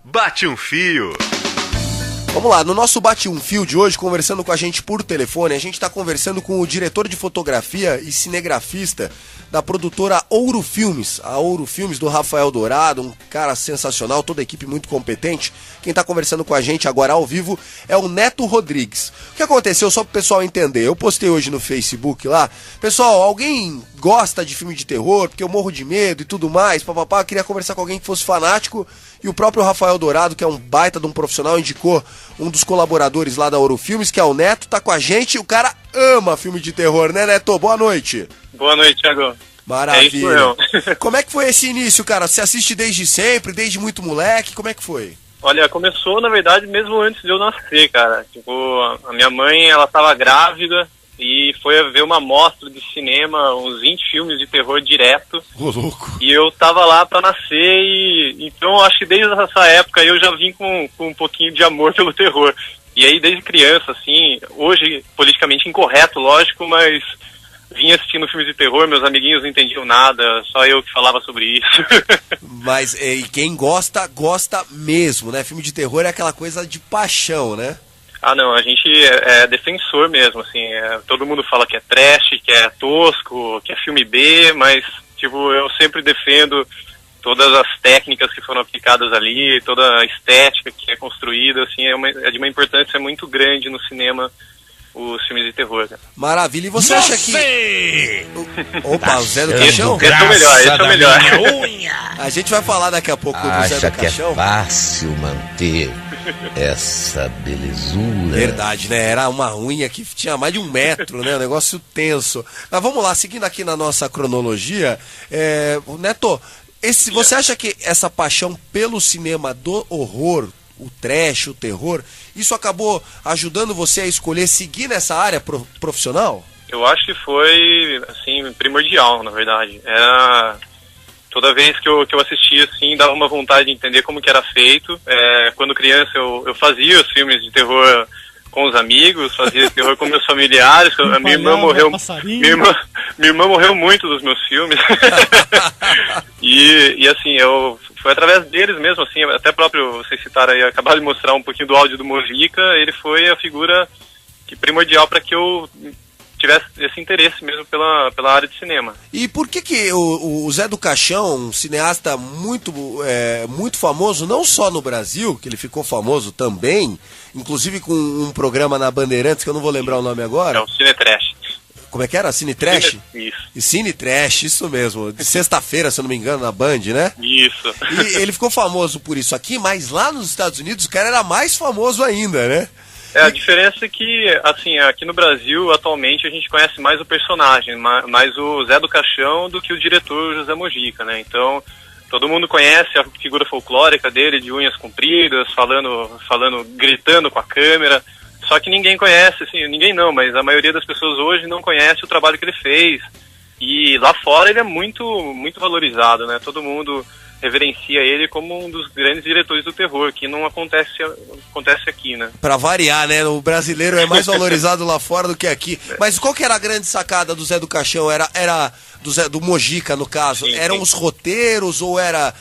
Bate um Fio. Vamos lá, no nosso Bate um Fio de hoje, conversando com a gente por telefone, a gente está conversando com o diretor de fotografia e cinegrafista da produtora Ouro Filmes, a Ouro Filmes do Rafael Dourado, um cara sensacional, toda a equipe muito competente. Quem está conversando com a gente agora ao vivo é o Neto Rodrigues. O que aconteceu, só para o pessoal entender, eu postei hoje no Facebook lá, pessoal, alguém gosta de filme de terror, porque eu morro de medo e tudo mais, papapá, eu queria conversar com alguém que fosse fanático, e o próprio Rafael Dourado, que é um baita de um profissional, indicou um dos colaboradores lá da Ouro Filmes, que é o Neto, tá com a gente, e o cara ama filme de terror, né, Neto? Boa noite. Boa noite, Thiago. Maravilha. Como é que foi esse início, cara? Você assiste desde sempre, desde muito moleque? Como é que foi? Olha, começou, na verdade, mesmo antes de eu nascer, cara. Tipo, a minha mãe, ela tava grávida e foi ver uma mostra de cinema, uns 20 filmes de terror direto. Ô, louco. E eu tava lá pra nascer e... Então, acho que desde essa época eu já vim com um pouquinho de amor pelo terror. E aí, desde criança, assim, hoje, politicamente incorreto, lógico, mas... Vinha assistindo filmes de terror, meus amiguinhos não entendiam nada, só eu que falava sobre isso. Mas e quem gosta, gosta mesmo, né? Filme de terror é aquela coisa de paixão, né? Ah, não, a gente é defensor mesmo, assim, todo mundo fala que é trash, que é tosco, que é filme B, mas, tipo, eu sempre defendo todas as técnicas que foram aplicadas ali, toda a estética que é construída, assim, é de uma importância muito grande no cinema, os filmes de terror, cara. Maravilha, e você acha que... Opa, o Zé do Caixão? Esse é o melhor, esse é o melhor. A gente vai falar daqui a pouco do Zé do Caixão. Acha que é fácil manter essa belezura? Verdade, né? Era uma unha que tinha mais de 1 metro, né? Um negócio tenso. Mas vamos lá, seguindo aqui na nossa cronologia, Neto, você acha que essa paixão pelo cinema do horror, o trash, o terror, isso acabou ajudando você a escolher seguir nessa área profissional? Eu acho que foi, assim, primordial, na verdade. Toda vez que eu assistia, assim, dava uma vontade de entender como que era feito. Quando criança, eu fazia os filmes de terror com os amigos, fazia terror com meus familiares. Minha irmã morreu muito dos meus filmes. e assim, foi através deles mesmo, assim, até próprio, vocês citaram aí, acabaram de mostrar um pouquinho do áudio do Mojica, ele foi a figura primordial para que eu tivesse esse interesse mesmo pela área de cinema. E por que o Zé do Caixão, um cineasta muito famoso, não só no Brasil, que ele ficou famoso também, inclusive com um programa na Bandeirantes, que eu não vou lembrar o nome agora. É o Cine Trash. Como é que era? Cine Trash? Isso. E Cine Trash, isso mesmo. De sexta-feira, se eu não me engano, na Band, né? Isso. E ele ficou famoso por isso aqui, mas lá nos Estados Unidos o cara era mais famoso ainda, né? A diferença é que, assim, aqui no Brasil, atualmente, a gente conhece mais o personagem, mais o Zé do Caixão do que o diretor José Mojica, né? Então, todo mundo conhece a figura folclórica dele, de unhas compridas, gritando com a câmera. Só que ninguém conhece, assim, ninguém não, mas a maioria das pessoas hoje não conhece o trabalho que ele fez. E lá fora ele é muito, muito valorizado, né? Todo mundo reverencia ele como um dos grandes diretores do terror, que não acontece aqui, né? Pra variar, né? O brasileiro é mais valorizado lá fora do que aqui. Mas qual que era a grande sacada do Zé do Caixão? Era do Mojica, no caso? Sim, eram os roteiros, ou era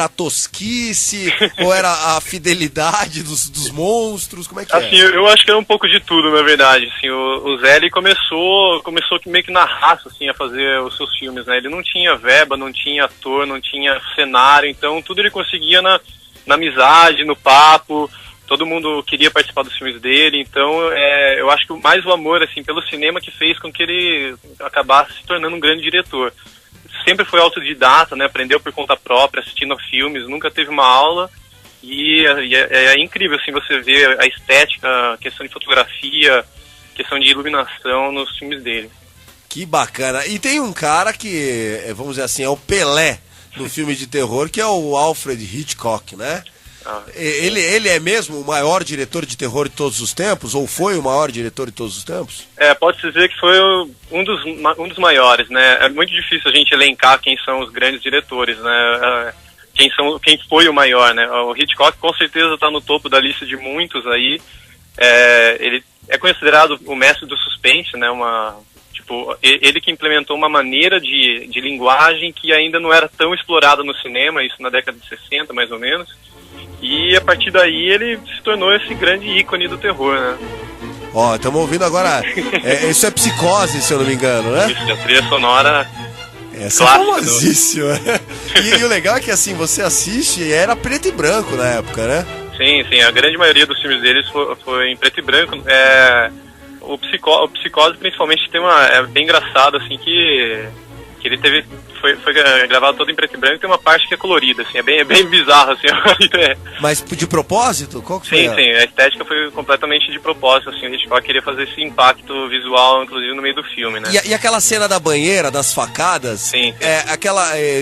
a tosquice, ou era a fidelidade dos monstros? Como é que assim, eu acho que era um pouco de tudo, na verdade. Assim, o Zé, ele começou meio que na raça, assim, a fazer os seus filmes, né? Ele não tinha verba, não tinha ator, não tinha cenário, então tudo ele conseguia na amizade, no papo. Todo mundo queria participar dos filmes dele, então eu acho que mais o amor, assim, pelo cinema que fez com que ele acabasse se tornando um grande diretor. Sempre foi autodidata, né? Aprendeu por conta própria, assistindo a filmes, nunca teve uma aula, e é incrível, assim, você ver a estética, a questão de fotografia, questão de iluminação nos filmes dele. Que bacana. E tem um cara que, vamos dizer assim, é o Pelé do filme de terror, que é o Alfred Hitchcock, né? Ele é mesmo o maior diretor de terror de todos os tempos? Ou foi o maior diretor de todos os tempos? Pode-se dizer que foi um dos maiores, né? É muito difícil a gente elencar quem são os grandes diretores, né? Quem foi o maior, né? O Hitchcock com certeza está no topo da lista de muitos aí. Ele é considerado o mestre do suspense, né? Ele que implementou uma maneira de linguagem que ainda não era tão explorada no cinema, isso na década de 60, mais ou menos. E a partir daí ele se tornou esse grande ícone do terror, né? Ó, estamos ouvindo agora. Isso é Psicose, se eu não me engano, né? Isso, a trilha sonora. Essa é famosíssima. E o legal é que assim, você assiste e era preto e branco na época, né? Sim, a grande maioria dos filmes deles foi em preto e branco. O Psicose principalmente tem é bem engraçado, assim, que ele foi gravado todo em preto e branco, tem uma parte que é colorida, assim, é bem bizarro, assim. Mas de propósito? Qual que foi? Sim, a estética foi completamente de propósito, assim, o Hitchcock queria fazer esse impacto visual, inclusive no meio do filme, né? E aquela cena da banheira, das facadas, sim.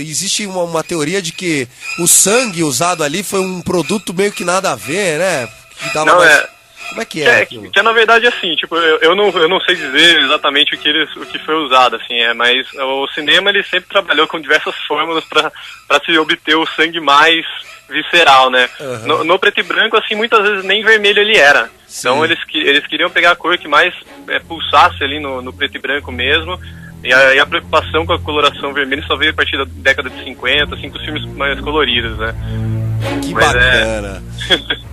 Existe uma teoria de que o sangue usado ali foi um produto meio que nada a ver, né? Que dava Como é que é? Que na verdade assim, tipo, eu não sei dizer exatamente o que foi usado, assim, mas o cinema ele sempre trabalhou com diversas fórmulas para se obter o sangue mais visceral, né? Uhum. No preto e branco, assim, muitas vezes nem vermelho ele era. Sim. Então eles queriam pegar a cor que mais pulsasse ali no preto e branco mesmo. E a preocupação com a coloração vermelha só veio a partir da década de 50, assim, com os filmes mais coloridos, né? Que bacana.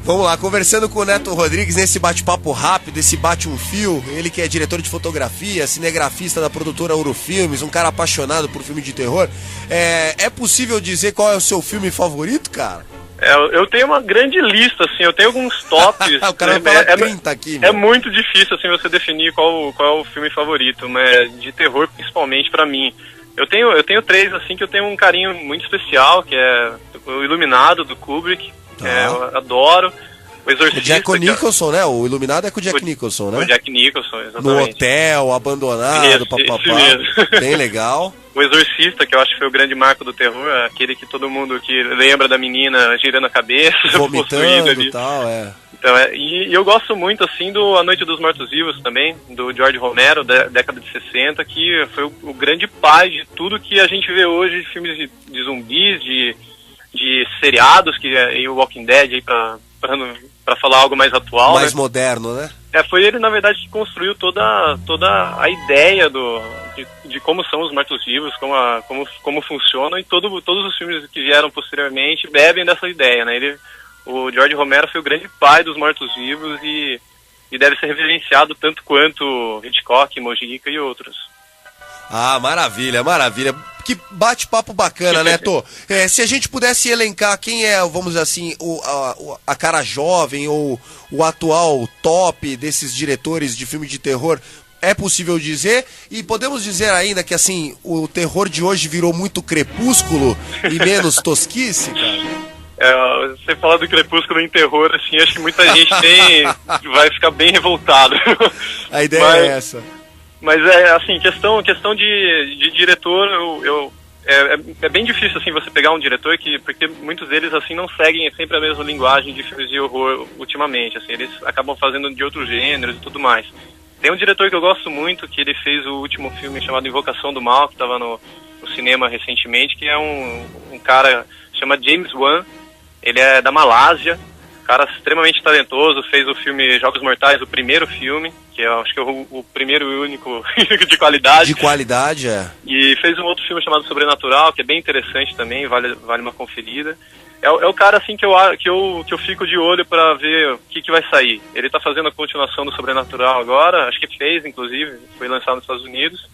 Vamos lá, conversando com o Neto Rodrigues nesse bate-papo rápido, esse bate um fio, ele que é diretor de fotografia, cinegrafista da produtora Eurofilmes, um cara apaixonado por filme de terror. É possível dizer qual é o seu filme favorito, cara? Eu tenho uma grande lista, assim, eu tenho alguns tops. O cara vai falar 30 aqui. É muito difícil, assim, você definir qual é o filme favorito, mas de terror principalmente pra mim. Eu tenho 3, assim, que eu tenho um carinho muito especial, que é o Iluminado, do Kubrick, que eu adoro. O Exorcista. O Jack Nicholson, né? O Iluminado é com o Jack Nicholson, né? O Jack Nicholson, exatamente. No hotel, abandonado, papapá. Bem legal. O Exorcista, que eu acho que foi o grande marco do terror, aquele que todo mundo que lembra da menina girando a cabeça, vomitando e tal, Então, e eu gosto muito, assim, do A Noite dos Mortos-Vivos também, do George Romero, da década de 60, que foi o grande pai de tudo que a gente vê hoje, de filmes de zumbis, de seriados, e o Walking Dead, aí pra falar algo mais atual. Mais moderno, né? Foi ele, na verdade, que construiu toda a ideia de como são os mortos-vivos, como funcionam, e todos os filmes que vieram posteriormente bebem dessa ideia, né? O George Romero foi o grande pai dos mortos-vivos e deve ser reverenciado tanto quanto Hitchcock, Mojica e outros. Ah, maravilha, maravilha. Que bate-papo bacana, né, Tô? Se a gente pudesse elencar quem é, vamos dizer assim, a cara jovem ou o atual top desses diretores de filme de terror, é possível dizer? E podemos dizer ainda que, assim, o terror de hoje virou muito crepúsculo e menos tosquice, cara? Você falar do Crepúsculo em terror, assim, acho que muita gente vai ficar bem revoltado. A ideia é essa. Mas assim, questão de diretor, é bem difícil, assim, você pegar um diretor porque muitos deles, assim, não seguem sempre a mesma linguagem de filmes de horror ultimamente, assim, eles acabam fazendo de outros gêneros e tudo mais. Tem um diretor que eu gosto muito, que ele fez o último filme chamado Invocação do Mal, que estava no cinema recentemente, que é um cara, chama James Wan. Ele é da Malásia, cara extremamente talentoso, fez o filme Jogos Mortais, o primeiro filme, que eu acho que é o primeiro e único de qualidade. De qualidade, E fez um outro filme chamado Sobrenatural, que é bem interessante também, vale uma conferida. É o cara, assim, que eu fico de olho pra ver o que vai sair. Ele tá fazendo a continuação do Sobrenatural agora, acho que fez, inclusive, foi lançado nos Estados Unidos.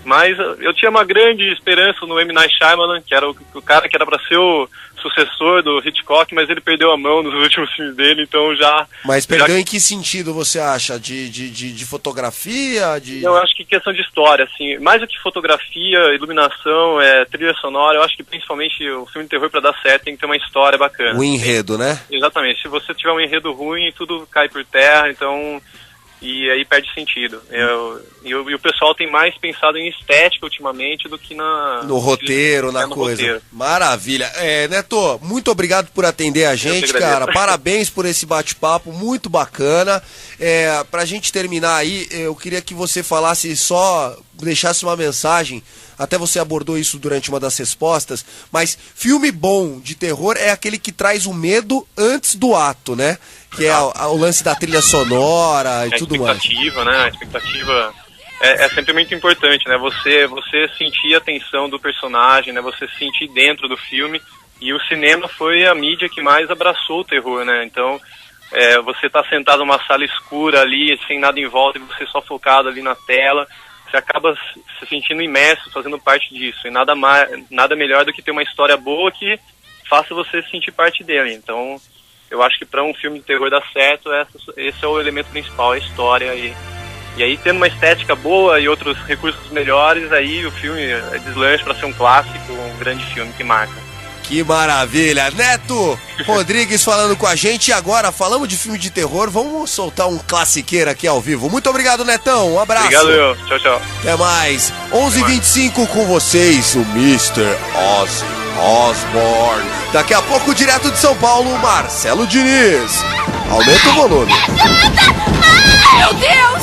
Mas eu tinha uma grande esperança no M. Night Shyamalan, que era o cara que era pra ser o sucessor do Hitchcock, mas ele perdeu a mão nos últimos filmes dele, então já... Mas perdeu em que sentido, você acha? De fotografia? Eu acho que questão de história, assim, mais do que fotografia, iluminação, trilha sonora, eu acho que principalmente o filme de terror, pra dar certo, tem que ter uma história bacana. O enredo, né? Exatamente, se você tiver um enredo ruim, tudo cai por terra, então... E aí perde sentido. E o pessoal tem mais pensado em estética ultimamente do que no roteiro, na coisa. Roteiro. Maravilha. Neto, muito obrigado por atender a gente, cara. Parabéns por esse bate-papo, muito bacana. Pra gente terminar aí, eu queria que você falasse deixasse uma mensagem. Até você abordou isso durante uma das respostas, mas filme bom de terror é aquele que traz o medo antes do ato, né? Que é o lance da trilha sonora e tudo mais. A expectativa, né? A expectativa é sempre muito importante, né? Você sentir a tensão do personagem, né? Você se sentir dentro do filme E o cinema foi a mídia que mais abraçou o terror, né? Então, você tá sentado numa sala escura ali, sem nada em volta, e você só focado ali na tela, você acaba se sentindo imerso, fazendo parte disso. E nada melhor do que ter uma história boa que faça você se sentir parte dele. Então, eu acho que para um filme de terror dar certo, esse é o elemento principal, a história. E aí, tendo uma estética boa e outros recursos melhores, aí o filme deslancha para ser um clássico, um grande filme que marca. Que maravilha! Neto Rodrigues falando com a gente. E agora, falamos de filme de terror, vamos soltar um classiqueiro aqui ao vivo. Muito obrigado, Netão. Um abraço. Obrigado, tchau, tchau. Até mais. 11h25 com vocês, o Mr. Ozzy Osbourne. Daqui a pouco, direto de São Paulo, Marcelo Diniz. Aumenta o volume. Meu Deus!